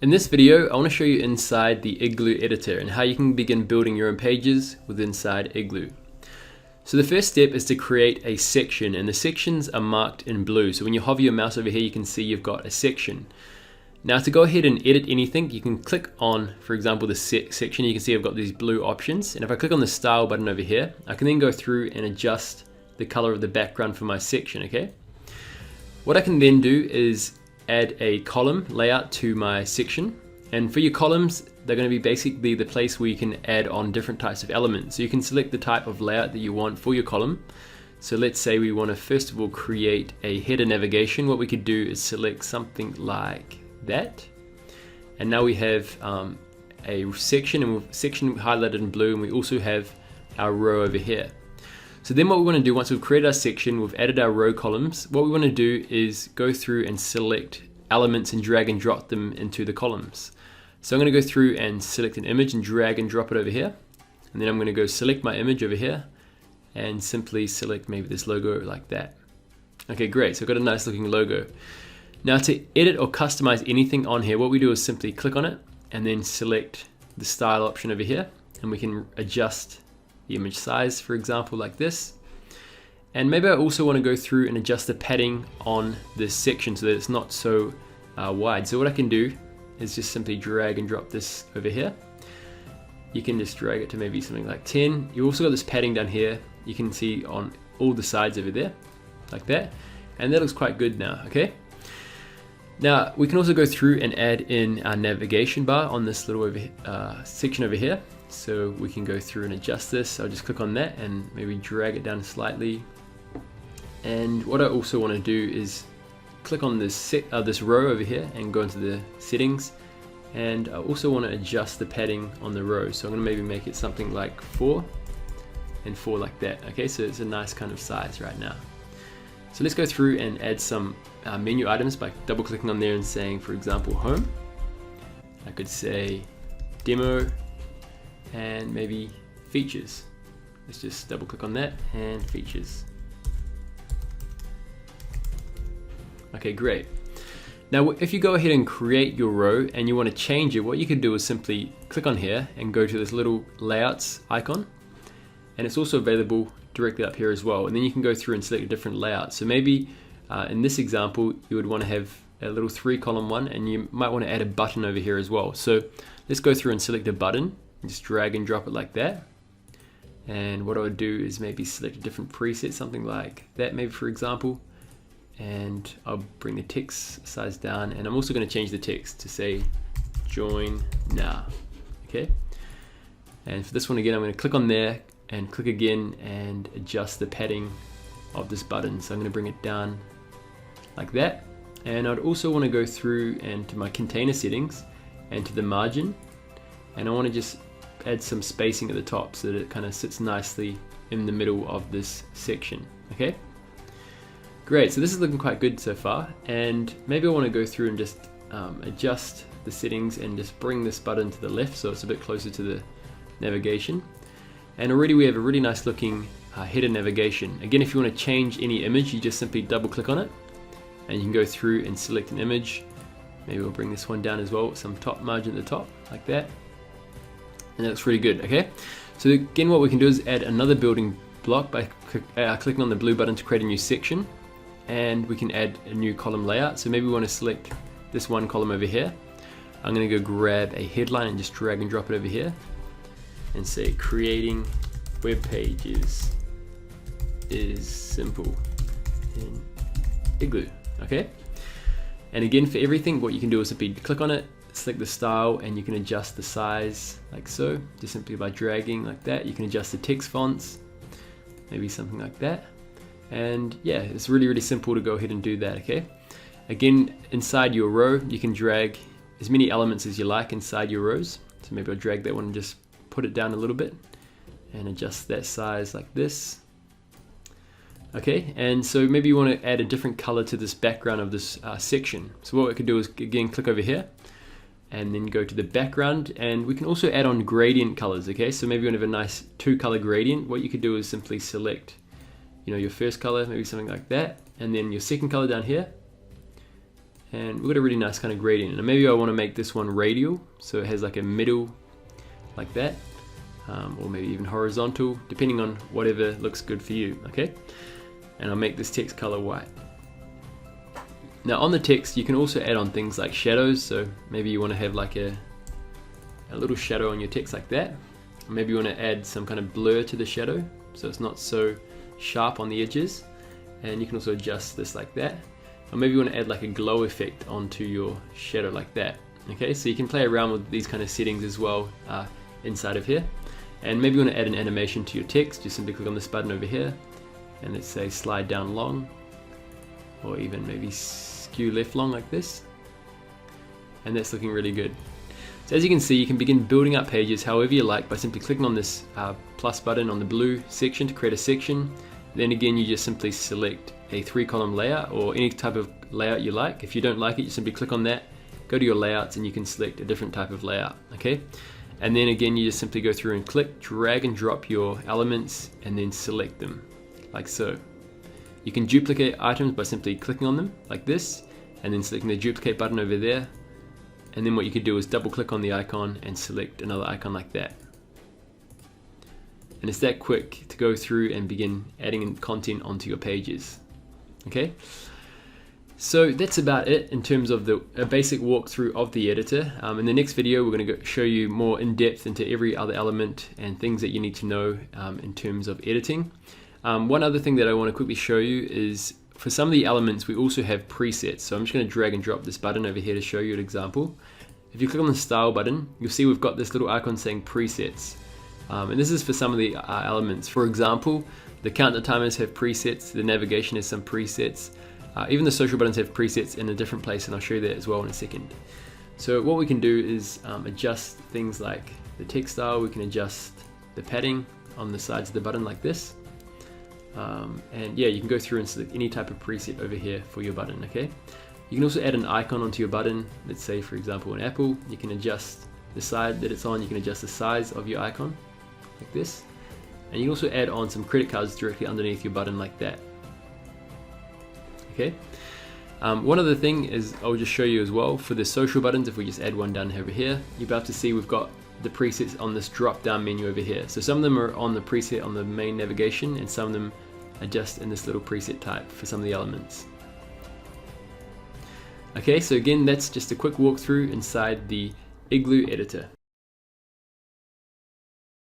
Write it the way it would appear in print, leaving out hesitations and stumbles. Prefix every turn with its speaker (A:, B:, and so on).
A: In this video, I want to show you inside the Igloo editor and how you can begin building your own pages with inside Igloo. So the first step is to create a section, and the sections are marked in blue. So when you hover your mouse over here, you can see you've got a section. Now to go ahead and edit anything, you can click on, for example, the section. You can see I've got these blue options, and if I click on the style button over here, I can then go through and adjust the color of the background for my section, okay? What I can then do is add a column layout to my section, and for your columns they're going to be basically the place where you can add on different types of elements. So you can select the type of layout that you want for your column. So let's say we want to first of all create a header navigation. What we could do is select something like that, and now we have a section, and section highlighted in blue, and we also have our row over here. So then what we want to do, once we've created our section, we've added our row columns, what we want to do is go through and select elements and drag and drop them into the columns. So I'm going to go through and select an image and drag and drop it over here. And then I'm going to go select my image over here and simply select maybe this logo like that. Okay, great. So I've got a nice looking logo. Now to edit or customize anything on here, what we do is simply click on it and then select the style option over here, and we can adjust the image size, for example, like this. And maybe I also want to go through and adjust the padding on this section so that it's not so wide. So what I can do is just simply drag and drop this over here. You can just drag it to maybe something like 10. You also got this padding down here. You can see on all the sides over there, like that. And that looks quite good now, okay? Now we can also go through and add in our navigation bar on this little section over here. So we can go through and adjust this. I'll just click on that and maybe drag it down slightly. And what I also want to do is click on this row over here and go into the settings. And I also want to adjust the padding on the row. So I'm going to maybe make it something like 4 and 4 like that. Okay, so it's a nice kind of size right now. So let's go through and add some menu items by double clicking on there and saying, for example, home. I could say demo and maybe features. Let's just double click on that and features. Okay, great. Now if you go ahead and create your row and you want to change it, what you could do is simply click on here and go to this little layouts icon, and it's also available directly up here as well, and then you can go through and select a different layout. So maybe in this example you would want to have a little 3-column one, and you might want to add a button over here as well. So let's go through and select a button. Just drag and drop it like that. And what I would do is maybe select a different preset, something like that, maybe, for example. And I'll bring the text size down, and I'm also going to change the text to say join now. Okay. And for this one again, I'm going to click on there and click again and adjust the padding of this button. So I'm going to bring it down like that. And I'd also want to go through and to my container settings and to the margin, and I want to just add some spacing at the top so that it kind of sits nicely in the middle of this section. Okay, great. So this is looking quite good so far, and maybe I want to go through and just adjust the settings and just bring this button to the left so it's a bit closer to the navigation. And already we have a really nice looking header navigation. Again, if you want to change any image, you just simply double click on it and you can go through and select an image. Maybe we'll bring this one down as well with some top margin at the top like that. And that looks really good, okay? So again, what we can do is add another building block by clicking on the blue button to create a new section, and we can add a new column layout. So maybe we want to select this one column over here. I'm going to go grab a headline and just drag and drop it over here and say creating web pages is simple in Igloo, okay? And again, for everything, what you can do is simply click on it, select the style, and you can adjust the size like so, just simply by dragging like that. You can adjust the text fonts, maybe something like that. And yeah, it's really, really simple to go ahead and do that, okay? Again, inside your row, you can drag as many elements as you like inside your rows. So maybe I'll drag that one and just put it down a little bit and adjust that size like this. Okay, and so maybe you want to add a different color to this background of this section. So what we could do is, again, click over here and then go to the background, and we can also add on gradient colors, okay? So maybe you want to have a nice 2-color gradient. What you could do is simply select, your first color, maybe something like that, and then your second color down here, And we've got a really nice kind of gradient. And maybe I want to make this one radial, so it has like a middle like that, or maybe even horizontal, depending on whatever looks good for you, okay? And I'll make this text color white. Now on the text, you can also add on things like shadows, so maybe you want to have like a little shadow on your text like that. Or maybe you want to add some kind of blur to the shadow, so it's not so sharp on the edges. And you can also adjust this like that. Or maybe you want to add like a glow effect onto your shadow like that. Okay, so you can play around with these kind of settings as well inside of here. And maybe you want to add an animation to your text. Just simply click on this button over here, and let's say slide down long, or even maybe skew left long like this. And that's looking really good. So as you can see, you can begin building up pages however you like by simply clicking on this plus button on the blue section to create a section. Then again, you just simply select a 3-column layout or any type of layout you like. If you don't like it, you simply click on that, go to your layouts, and you can select a different type of layout, okay? And then again, you just simply go through and click, drag and drop your elements, and then select them, like so. You can duplicate items by simply clicking on them, like this, and then selecting the duplicate button over there. And then what you could do is double click on the icon and select another icon like that. And it's that quick to go through and begin adding content onto your pages. Okay, so that's about it in terms of a basic walkthrough of the editor. In the next video, we're going to show you more in depth into every other element and things that you need to know in terms of editing. One other thing that I want to quickly show you is for some of the elements we also have presets. So I'm just going to drag and drop this button over here to show you an example. If you click on the style button, you'll see we've got this little icon saying presets. And this is for some of the elements. For example, the counter timers have presets, the navigation has some presets, even the social buttons have presets in a different place, and I'll show you that as well in a second. So what we can do is adjust things like the text style. We can adjust the padding on the sides of the button like this. And yeah, you can go through and select any type of preset over here for your button, okay? You can also add an icon onto your button. Let's say, for example, an apple. You can adjust the side that it's on. You can adjust the size of your icon like this. And you can also add on some credit cards directly underneath your button like that. Okay. One other thing is I'll just show you as well for the social buttons. If we just add one down over here, you'll be able to see we've got the presets on this drop down menu over here. So some of them are on the preset on the main navigation, and some of them are just in this little preset type for some of the elements. Okay, so again, that's just a quick walkthrough inside the Igloo editor.